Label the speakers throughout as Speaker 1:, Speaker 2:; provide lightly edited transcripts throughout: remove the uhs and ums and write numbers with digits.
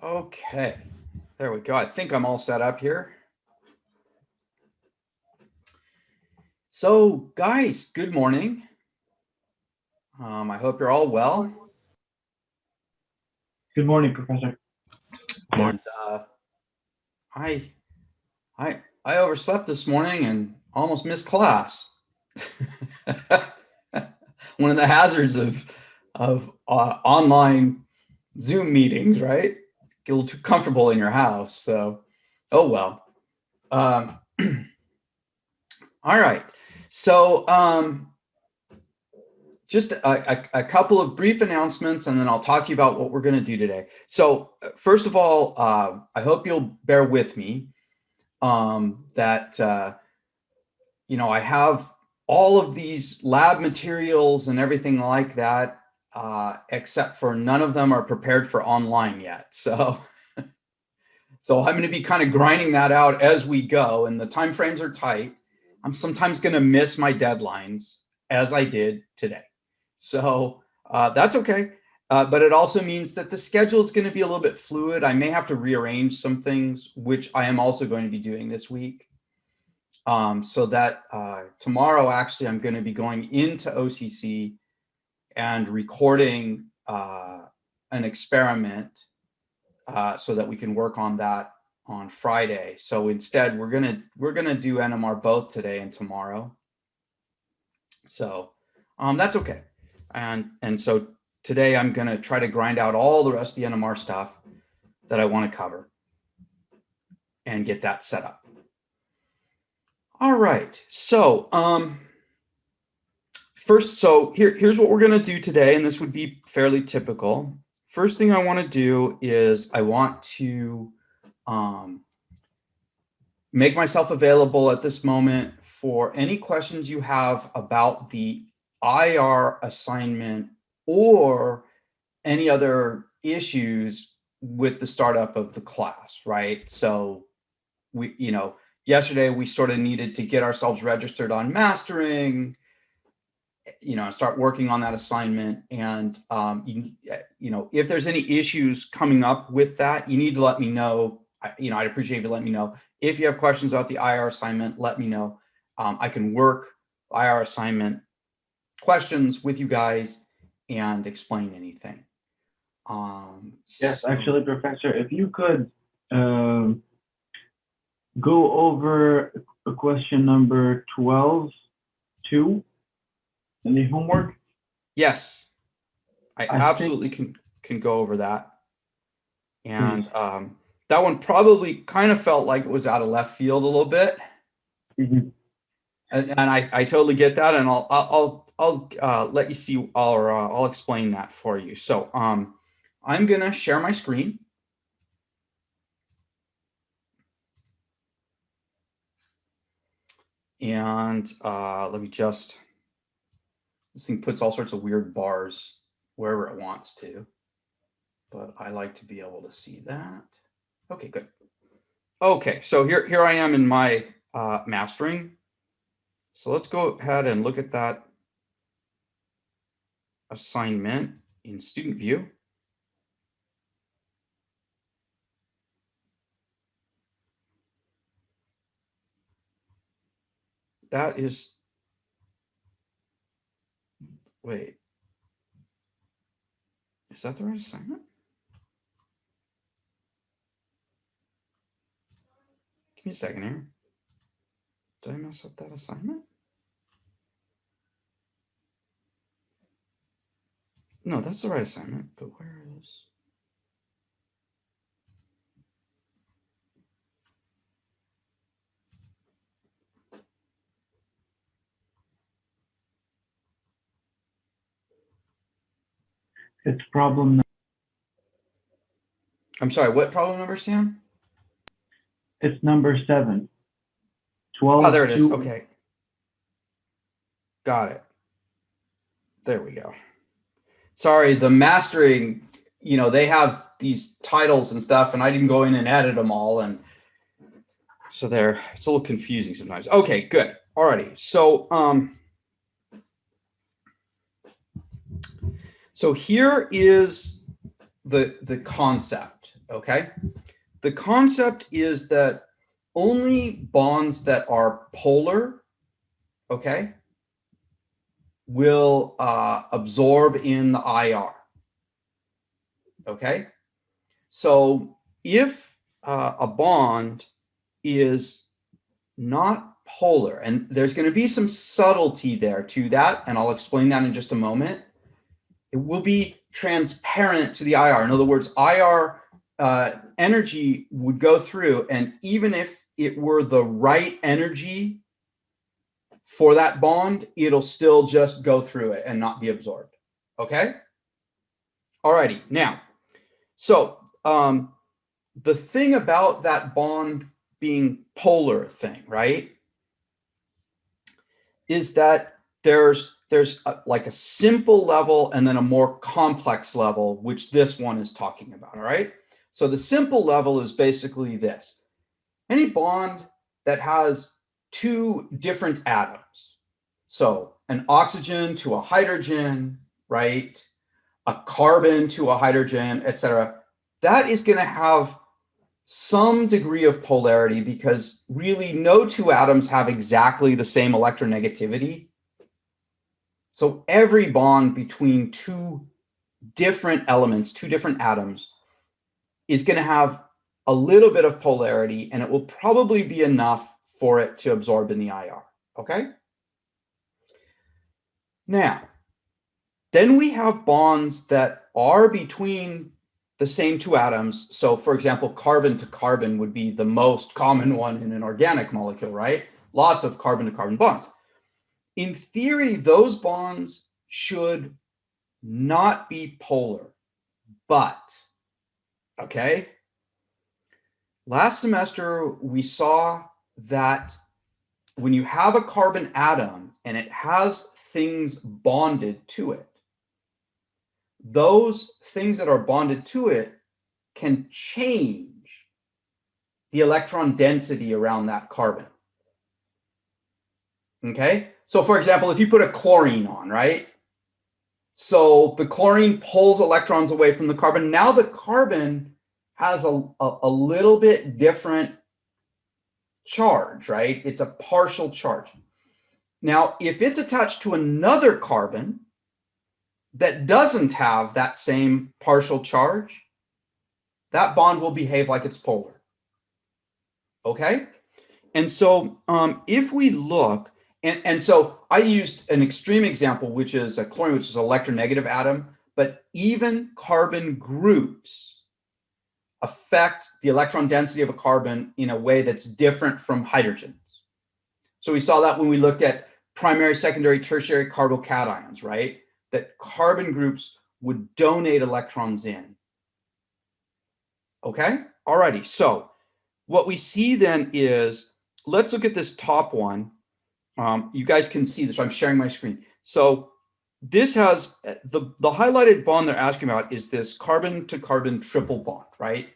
Speaker 1: Okay, there we go. I think I'm all set up here. So guys, good morning. I hope you're all well.
Speaker 2: Good morning, Professor.
Speaker 1: And I overslept this morning and almost missed class. One of the hazards of online Zoom meetings, right? Get a little too comfortable in your house. So, oh well. All right. So, just a couple of brief announcements, and then I'll talk to you about what we're going to do today. So, first of all, I hope you'll bear with me that I have all of these lab materials and everything like that, except for none of them are prepared for online yet. So, so I'm going to be kind of grinding that out as we go, and the time frames are tight. I'm sometimes going to miss my deadlines, as I did today. So that's okay. But it also means that the schedule is going to be a little bit fluid. I may have to rearrange some things, which I am also going to be doing this week. So that tomorrow, actually, I'm going to be going into OCC and recording an experiment so that we can work on that on Friday. So instead, we're gonna do NMR both today and tomorrow. So that's okay. And so today I'm gonna try to grind out all the rest of the NMR stuff that I want to cover and get that set up. All right. So first, so here's what we're gonna do today, and this would be fairly typical. First thing I want to do is I want to make myself available at this moment for any questions you have about the IR assignment or any other issues with the startup of the class, right? So we, yesterday we sort of needed to get ourselves registered on mastering, start working on that assignment. And, if there's any issues coming up with that, you need to let me know. I'd appreciate if you let me know. If you have questions about the IR assignment, let me know. I can work IR assignment questions with you guys and explain anything.
Speaker 2: Yes, actually, Professor, if you could go over question number 12.2 in the homework.
Speaker 1: Yes, I absolutely can go over that. And that one probably kind of felt like it was out of left field a little bit.
Speaker 2: Mm-hmm.
Speaker 1: And I totally get that, and I'll let you see, or I'll explain that for you. So I'm gonna share my screen. And let me just, this thing puts all sorts of weird bars wherever it wants to, but I like to be able to see that. Okay, good. Okay, so here I am in my mastering. So let's go ahead and look at that assignment in student view. That is, wait, is that the right assignment? Give me a second here. Did I mess up that assignment? No, that's the right assignment, but where is...
Speaker 2: It's problem.
Speaker 1: I'm sorry, what problem number, Sam?
Speaker 2: It's number 7. 12.
Speaker 1: Oh, there it is. Okay. Got it. There we go. Sorry, the mastering, they have these titles and stuff, and I didn't go in and edit them all. And so it's a little confusing sometimes. Okay, good. Alrighty. So here is the concept. okay? The concept is that only bonds that are polar, okay, will absorb in the IR, okay? So if a bond is not polar, and there's going to be some subtlety there to that, and I'll explain that in just a moment, it will be transparent to the IR. In other words, IR energy would go through, and even if it were the right energy for that bond, it'll still just go through it and not be absorbed. Okay? Alrighty, now, so the thing about that bond being polar thing, right, is that there's like a simple level and then a more complex level, which this one is talking about, all right? So the simple level is basically this. Any bond that has two different atoms, so an oxygen to a hydrogen, right? A carbon to a hydrogen, etc., that is going to have some degree of polarity because really no two atoms have exactly the same electronegativity. So every bond between two different elements, two different atoms, is going to have a little bit of polarity, and it will probably be enough for it to absorb in the IR, okay? Now, then we have bonds that are between the same two atoms. So for example, carbon to carbon would be the most common one in an organic molecule, right? Lots of carbon to carbon bonds. In theory, those bonds should not be polar, but, okay? Last semester, we saw that when you have a carbon atom and it has things bonded to it, those things that are bonded to it can change the electron density around that carbon. Okay? So for example, if you put a chlorine on, right? So the chlorine pulls electrons away from the carbon. Now the carbon has a little bit different charge, right? It's a partial charge. Now, if it's attached to another carbon that doesn't have that same partial charge, that bond will behave like it's polar. Okay? And so if we look, and so I used an extreme example, which is a chlorine, which is an electronegative atom, but even carbon groups affect the electron density of a carbon in a way that's different from hydrogens. So we saw that when we looked at primary, secondary, tertiary carbocations, right? That carbon groups would donate electrons in. Okay? Alrighty, so what we see then is, let's look at this top one. You guys can see this. I'm sharing my screen. So this has the highlighted bond they're asking about is this carbon to carbon triple bond, right?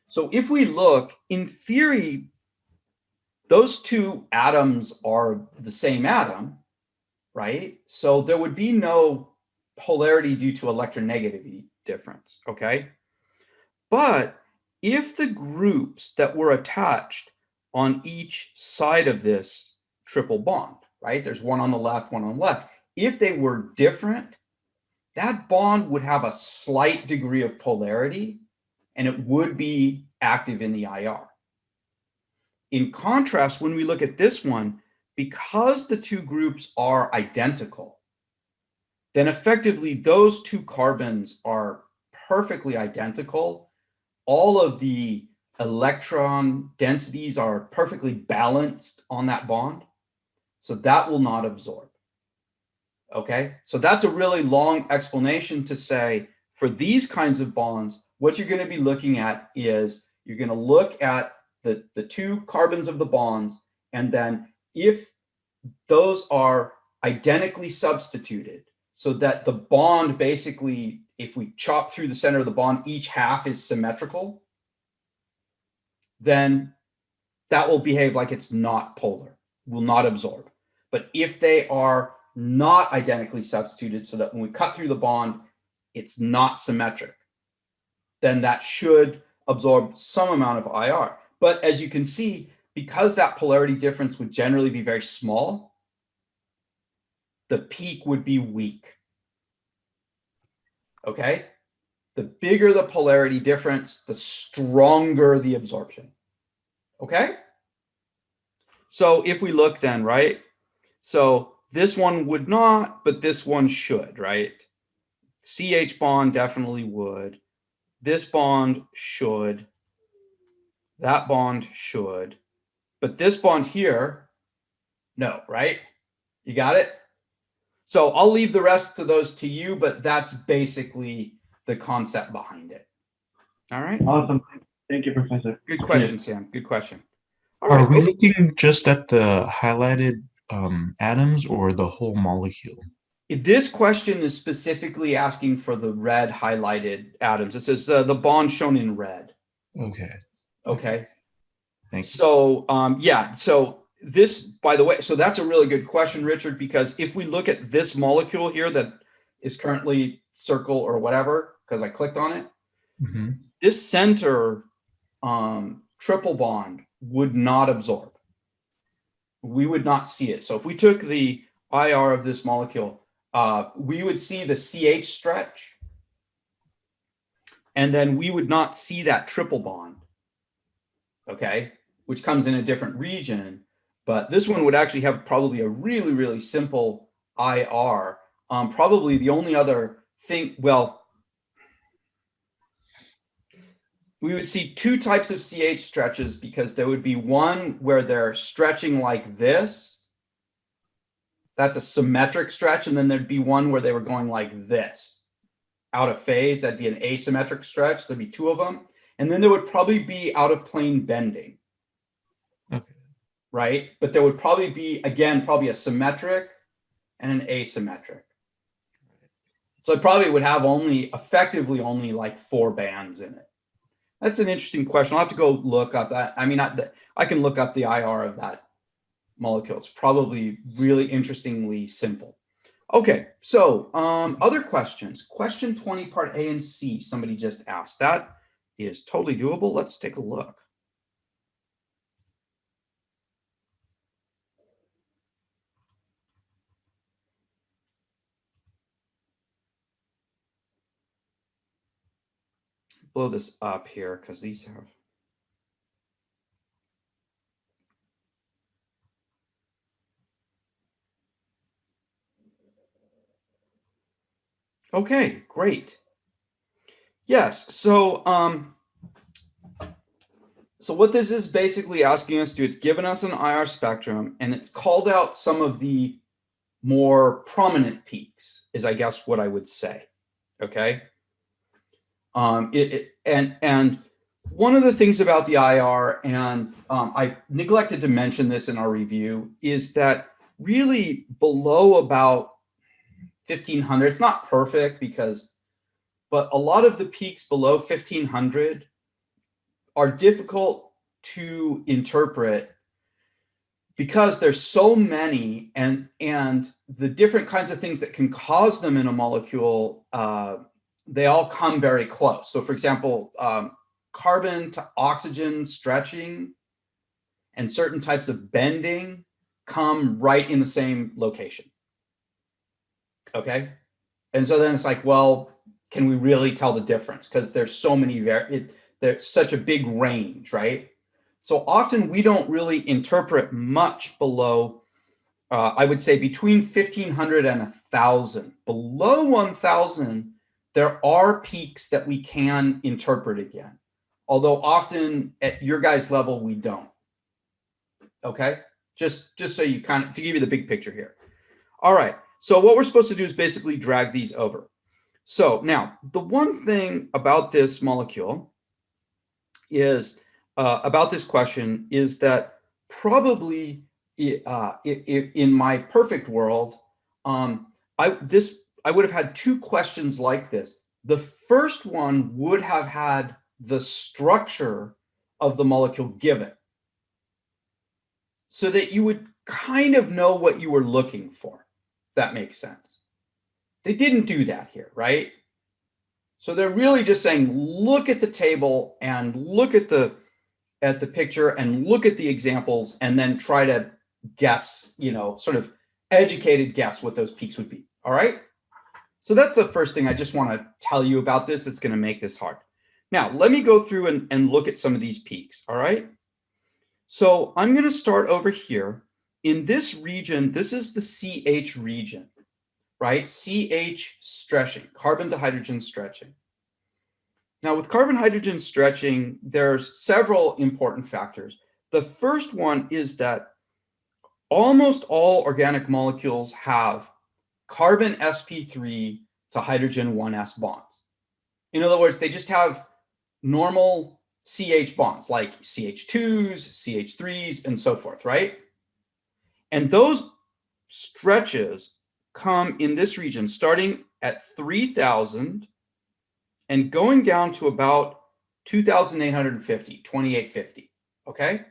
Speaker 1: So if we look, in theory, those two atoms are the same atom, right? So there would be no polarity due to electronegativity difference, okay? But if the groups that were attached on each side of this triple bond, right? There's one on the left, one on the left. If they were different, that bond would have a slight degree of polarity and it would be active in the IR. In contrast, when we look at this one, because the two groups are identical, then effectively those two carbons are perfectly identical. All of the electron densities are perfectly balanced on that bond. So that will not absorb. Okay, so that's a really long explanation to say for these kinds of bonds, what you're going to be looking at is you're going to look at the two carbons of the bonds, and then if those are identically substituted so that the bond basically, if we chop through the center of the bond, each half is symmetrical, then that will behave like it's not polar, will not absorb. But if they are not identically substituted so that when we cut through the bond, it's not symmetric, then that should absorb some amount of IR. But as you can see, because that polarity difference would generally be very small, the peak would be weak. Okay? The bigger the polarity difference, the stronger the absorption. Okay? So if we look then, right? So this one would not, but this one should, right? CH bond definitely would. This bond should. That bond should. But this bond here, no, right? You got it? So I'll leave the rest of those to you, but that's basically the concept behind it. All right.
Speaker 2: Awesome. Thank you, Professor.
Speaker 1: Good question, Sam. Good question.
Speaker 3: All right. Are we looking just at the highlighted atoms or the whole molecule?
Speaker 1: This question is specifically asking for the red highlighted atoms. It says the bond shown in red.
Speaker 3: Okay.
Speaker 1: Okay.
Speaker 3: Thanks.
Speaker 1: So yeah. So this, by the way, so that's a really good question, Richard, because if we look at this molecule here that is currently circle or whatever, because I clicked on it, this center triple bond would not absorb. We would not see it. So if we took the IR of this molecule, we would see the CH stretch, and then we would not see that triple bond, okay, which comes in a different region. But this one would actually have probably a really, really simple IR. Probably the only other thing, well, we would see two types of CH stretches, because there would be one where they're stretching like this. That's a symmetric stretch. And then there'd be one where they were going like this, out of phase. That'd be an asymmetric stretch. There'd be two of them. And then there would probably be out of plane bending.
Speaker 3: Okay.
Speaker 1: Right? But there would probably be, again, probably a symmetric and an asymmetric. So it probably would have effectively only like 4 bands in it. That's an interesting question. I'll have to go look up that. I mean, I can look up the IR of that molecule. It's probably really interestingly simple. Okay, so other questions. Question 20, part A and C, somebody just asked. That is totally doable. Let's take a look. Blow this up here because these have. Okay, great. Yes, so what this is basically asking us to do, it's given us an IR spectrum, and it's called out some of the more prominent peaks, is I guess what I would say. Okay. And one of the things about the IR, and I neglected to mention this in our review, is that really below about 1500, it's not perfect but a lot of the peaks below 1500 are difficult to interpret because there's so many, and the different kinds of things that can cause them in a molecule, they all come very close. So for example, carbon to oxygen stretching and certain types of bending come right in the same location. Okay. And so then it's like, well, can we really tell the difference? Because there's so many, there's such a big range, right? So often we don't really interpret much below, I would say between 1500 and 1000. Below 1000, there are peaks that we can interpret again, although often at your guys' level, we don't. Okay, just so you kind of, to give you the big picture here. All right, so what we're supposed to do is basically drag these over. So now, the one thing about this molecule is, about this question, is that probably in my perfect world, I would have had 2 questions like this. The first one would have had the structure of the molecule given, so that you would kind of know what you were looking for. If that makes sense. They didn't do that here, right? So they're really just saying, look at the table and look at the picture and look at the examples and then try to guess, sort of educated guess what those peaks would be. All right. So that's the first thing I just want to tell you about this that's going to make this hard. Now, let me go through and look at some of these peaks. All right. So I'm going to start over here in this region. This is the CH region, right? CH stretching, carbon to hydrogen stretching. Now, with carbon-hydrogen stretching, there's several important factors. The first one is that almost all organic molecules have carbon sp3 to hydrogen 1s bonds. In other words, they just have normal CH bonds like CH2s, CH3s, and so forth, right? And those stretches come in this region starting at 3,000 and going down to about 2,850, 2,850, okay?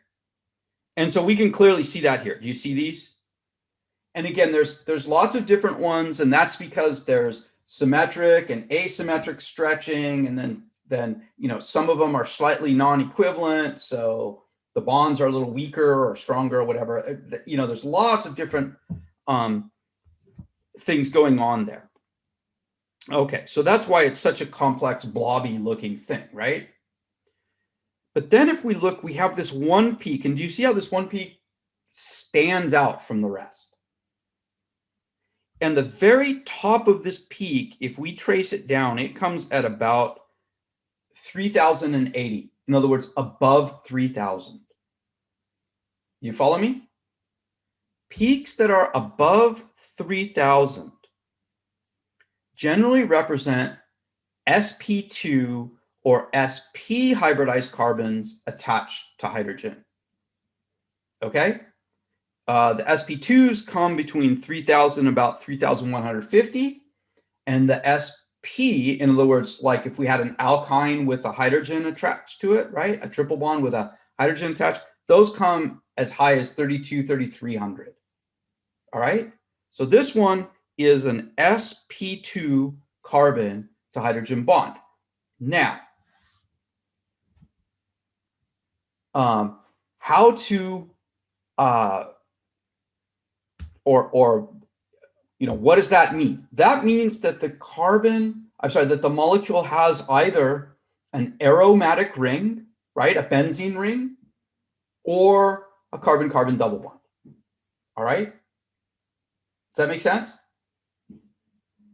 Speaker 1: And so we can clearly see that here. Do you see these? And again, there's lots of different ones, and that's because there's symmetric and asymmetric stretching, and then some of them are slightly non-equivalent, so the bonds are a little weaker or stronger or whatever. There's lots of different things going on there. Okay, so that's why it's such a complex, blobby looking thing, right? But then if we look, we have this one peak, and do you see how this one peak stands out from the rest? And the very top of this peak, if we trace it down, it comes at about 3,080. In other words, above 3,000. You follow me? Peaks that are above 3,000 generally represent sp2 or sp hybridized carbons attached to hydrogen. Okay? The sp2s come between 3,000 about 3,150, and the sp, in other words, like if we had an alkyne with a hydrogen attached to it, right? A triple bond with a hydrogen attached, those come as high as 3,300. All right? So this one is an sp2 carbon to hydrogen bond. Now, how to what does that mean? That means that that the molecule has either an aromatic ring, right, a benzene ring, or a carbon-carbon double bond. All right? Does that make sense?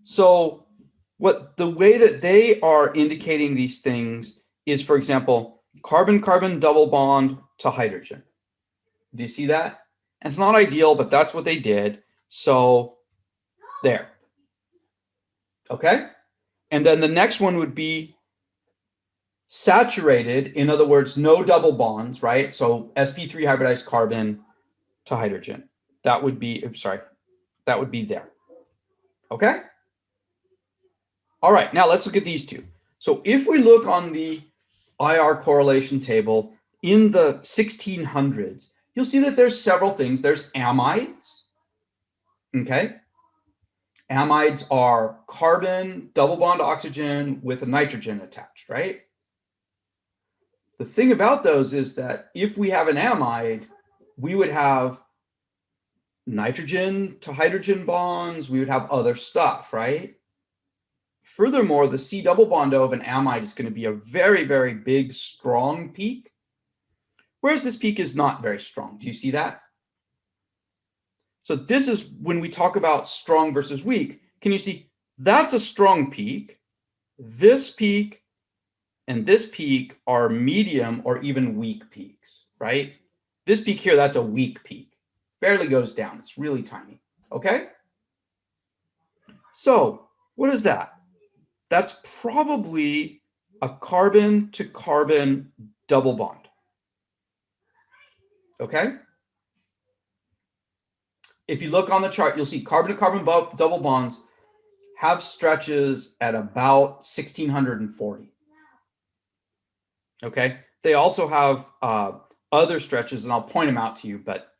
Speaker 1: So the way that they are indicating these things is, for example, carbon-carbon double bond to hydrogen. Do you see that? And it's not ideal, but that's what they did. So there. Okay? And then the next one would be saturated. In other words, no double bonds, right? So sp3 hybridized carbon to hydrogen. That would be, that would be there. Okay? All right, now let's look at these two. So if we look on the IR correlation table in the 1600s, you'll see that there's several things. There's amides, okay? Amides are carbon, double bond oxygen with a nitrogen attached, right? The thing about those is that if we have an amide, we would have nitrogen to hydrogen bonds, we would have other stuff, right? Furthermore, the C double bond O of an amide is going to be a very, very big, strong peak, whereas this peak is not very strong. Do you see that? So this is when we talk about strong versus weak. Can you see that's a strong peak? This peak and this peak are medium or even weak peaks, right? This peak here, that's a weak peak. Barely goes down. It's really tiny, okay? So what is that? That's probably a carbon to carbon double bond. Okay? If you look on the chart, you'll see carbon to carbon double bonds have stretches at about 1,640. Okay? They also have other stretches, and I'll point them out to you, but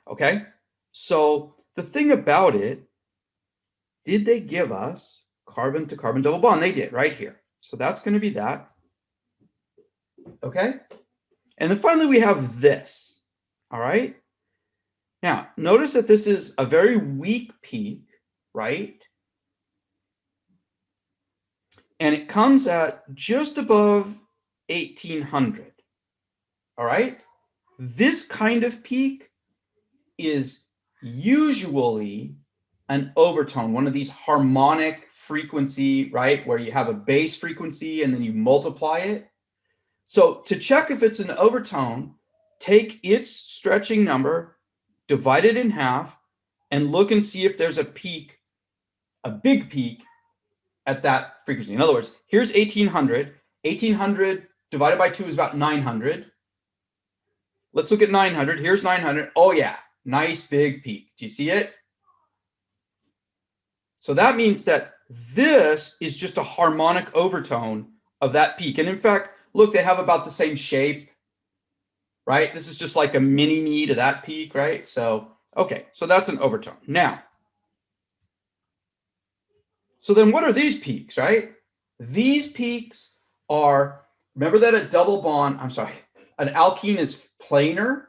Speaker 1: okay? So the thing about it, did they give us carbon to carbon double bond? They did right here. So that's going to be that. Okay. And then finally, we have this. All right. Now, notice that this is a very weak peak, right? And it comes at just above 1800. All right. This kind of peak is usually an overtone, one of these harmonic frequency, right? Where you have a base frequency and then you multiply it. So to check if it's an overtone, take its stretching number, divide it in half, and look and see if there's a peak, a big peak at that frequency. In other words, here's 1800. 1800 divided by 2 is about 900. Let's look at 900. Here's 900. Oh, yeah. Nice big peak. Do you see it? So that means that this is just a harmonic overtone of that peak. And in fact, look, they have about the same shape, right? This is just like a mini-me to that peak, right? So, okay, so that's an overtone. Now, so then what are these peaks, right? These peaks are, remember that a double bond, I'm sorry, an alkene is planar.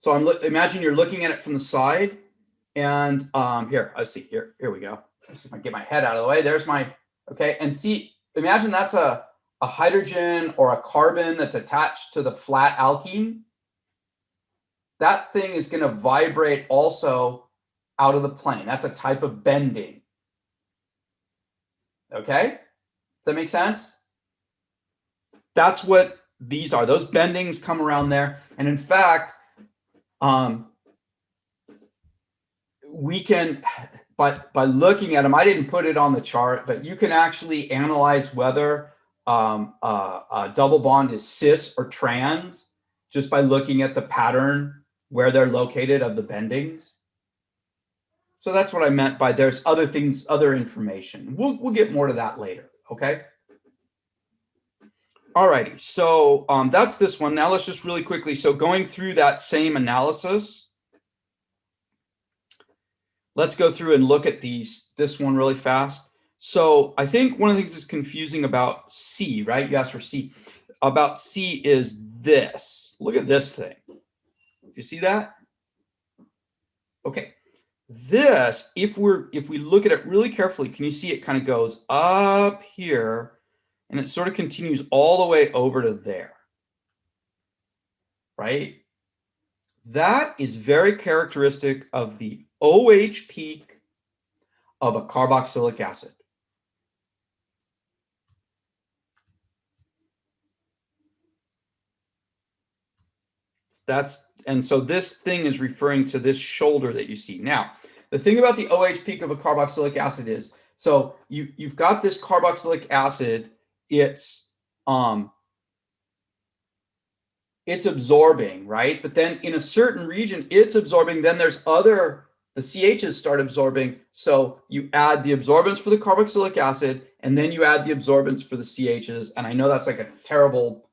Speaker 1: So imagine you're looking at it from the side. And here, let's see, here we go. Let's see if I can get my head out of the way. There's my, okay. And see, imagine that's a hydrogen or a carbon that's attached to the flat alkene. That thing is going to vibrate also out of the plane. That's a type of bending. Okay? Does that make sense? That's what these are. Those bendings come around there. And in fact, we can, by looking at them, I didn't put it on the chart, but you can actually analyze whether a double bond is cis or trans just by looking at the pattern where they're located of the bendings. So that's what I meant by there's other things, other information. We'll get more to that later, okay? All righty, so that's this one. Now let's just really quickly, so going through that same analysis, let's go through and look at this one really fast. So I think one of the things that's confusing about C, right? You asked for C. About C is this. Look at this thing. You see that? Okay. This, if we look at it really carefully, can you see it kind of goes up here and it sort of continues all the way over to there, right? That is very characteristic of the OH peak of a carboxylic acid. And so this thing is referring to this shoulder that you see. Now, the thing about the OH peak of a carboxylic acid is, so you've got this carboxylic acid, it's absorbing, right? But then in a certain region, it's absorbing, then there's the CHs start absorbing. So you add the absorbance for the carboxylic acid, and then you add the absorbance for the CHs. And I know that's like a terrible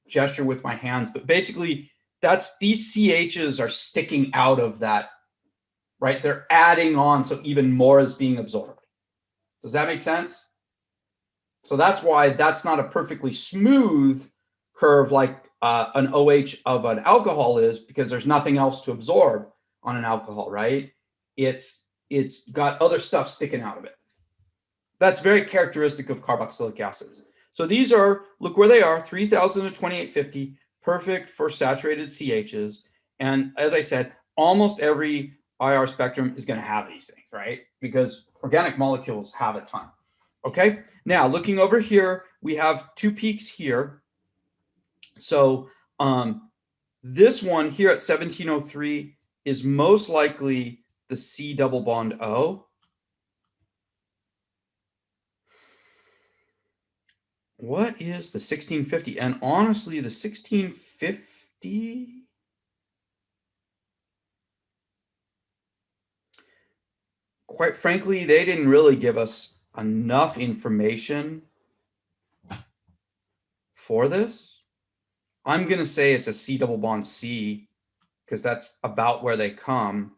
Speaker 1: gesture with my hands, but basically these CHs are sticking out of that, right? They're adding on, so even more is being absorbed. Does that make sense? So that's why that's not a perfectly smooth curve like an OH of an alcohol is, because there's nothing else to absorb on an alcohol, right? It's got other stuff sticking out of it. That's very characteristic of carboxylic acids. So these are, look where they are, 3,000 to 2850, perfect for saturated CHs. And as I said, almost every IR spectrum is going to have these things, right? Because organic molecules have a ton. Okay, now looking over here, we have two peaks here. So this one here at 1703 is most likely the C double bond O. What is the 1650? And honestly, the 1650, quite frankly, they didn't really give us enough information for this. I'm going to say it's a C double bond C because that's about where they come.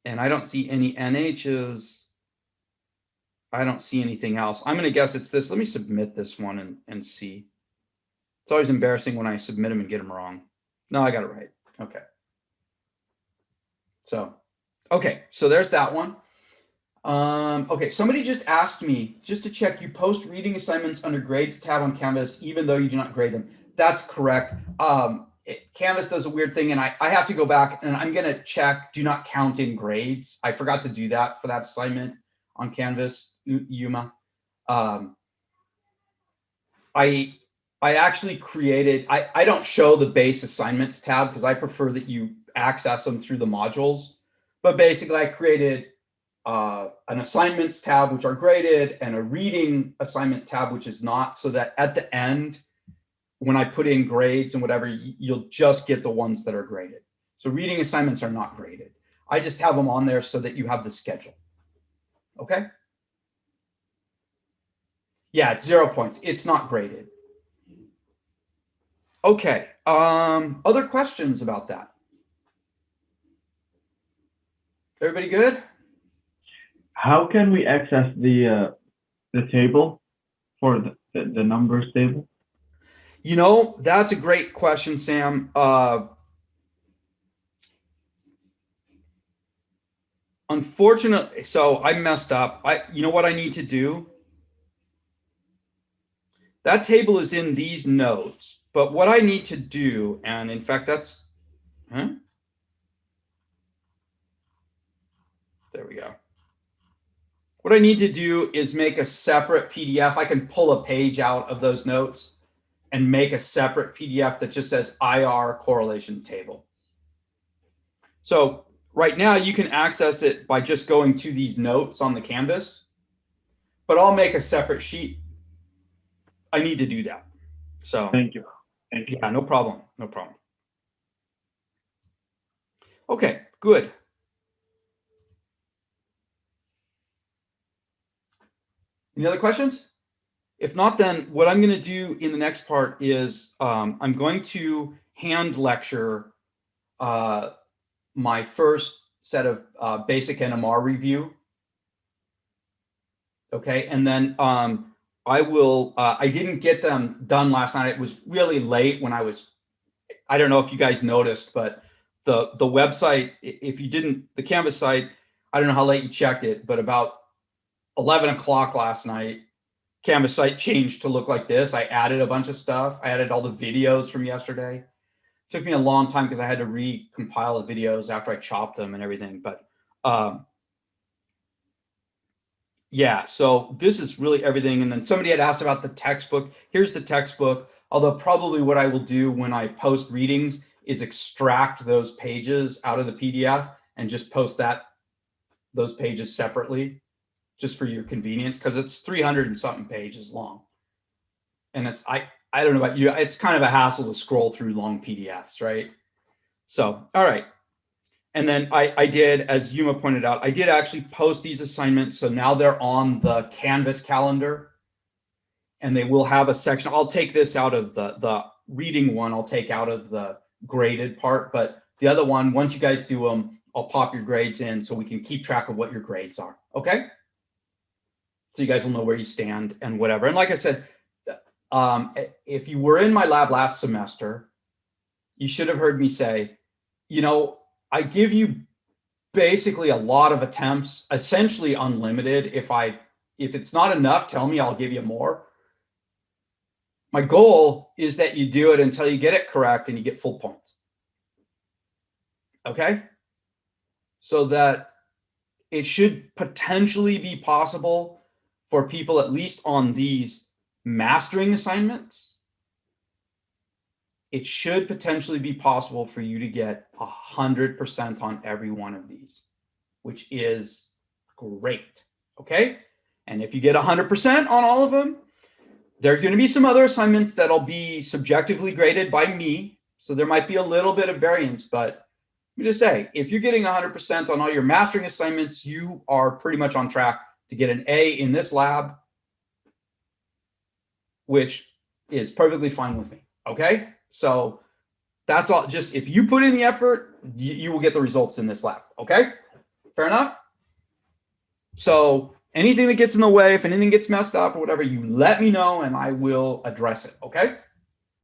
Speaker 1: And I don't see any NHs I don't see anything else. I'm going to guess it's this. Let me submit this one and see. It's always embarrassing when I submit them and get them wrong. No, I got it right. Okay. So, okay. So there's that one. Okay. Somebody just asked me just to check, you post reading assignments under grades tab on Canvas, even though you do not grade them. That's correct. Canvas does a weird thing, and I have to go back and I'm going to check do not count in grades. I forgot to do that for that assignment on Canvas, Yuma. I actually created, I don't show the base assignments tab because I prefer that you access them through the modules. But basically, I created an assignments tab, which are graded, and a reading assignment tab, which is not, so that at the end, when I put in grades and whatever, you'll just get the ones that are graded. So reading assignments are not graded. I just have them on there so that you have the schedule. Okay? Yeah, it's 0 points. It's not graded. Okay. Other questions about that? Everybody good?
Speaker 2: How can we access the table for the numbers table?
Speaker 1: You know, that's a great question, Sam. Unfortunately, so I messed up. You know what I need to do? That table is in these notes, but what I need to do, and in fact, that's, there we go. What I need to do is make a separate PDF. I can pull a page out of those notes and make a separate PDF that just says IR correlation table. So right now you can access it by just going to these notes on the Canvas, but I'll make a separate sheet. I need to do that. So
Speaker 2: thank you. Thank you.
Speaker 1: Yeah, no problem. No problem. Okay, good. Any other questions? If not, then what I'm going to do in the next part is I'm going to hand lecture my first set of basic NMR review. Okay, and then I will, I didn't get them done last night. It was really late when I don't know if you guys noticed, but the website, if you didn't, the Canvas site, I don't know how late you checked it, but about 11 o'clock last night, Canvas site changed to look like this. I added a bunch of stuff. I added all the videos from yesterday. It took me a long time because I had to recompile the videos after I chopped them and everything. But yeah, so this is really everything. And then somebody had asked about the textbook. Here's the textbook. Although probably what I will do when I post readings is extract those pages out of the PDF and just post those pages separately, just for your convenience, because it's 300 and something pages long. And it's, I don't know about you, it's kind of a hassle to scroll through long PDFs, right? So, all right. And then I did, as Yuma pointed out, I did actually post these assignments. So now they're on the Canvas calendar and they will have a section. I'll take this out of the reading one. I'll take out of the graded part, but the other one, once you guys do them, I'll pop your grades in so we can keep track of what your grades are. Okay. So you guys will know where you stand and whatever. And like I said, if you were in my lab last semester, you should have heard me say, you know, I give you basically a lot of attempts, essentially unlimited. If it's not enough, tell me, I'll give you more. My goal is that you do it until you get it correct and you get full points. Okay? So that it should potentially be possible for people, at least on these mastering assignments, it should potentially be possible for you to get 100% on every one of these, which is great. Okay? And if you get 100% on all of them, there's going to be some other assignments that'll be subjectively graded by me. So there might be a little bit of variance, but let me just say, if you're getting 100% on all your mastering assignments, you are pretty much on track to get an A in this lab, which is perfectly fine with me. Okay? So that's all. Just if you put in the effort, you will get the results in this lab. Okay? Fair enough? So anything that gets in the way, if anything gets messed up or whatever, you let me know and I will address it. Okay.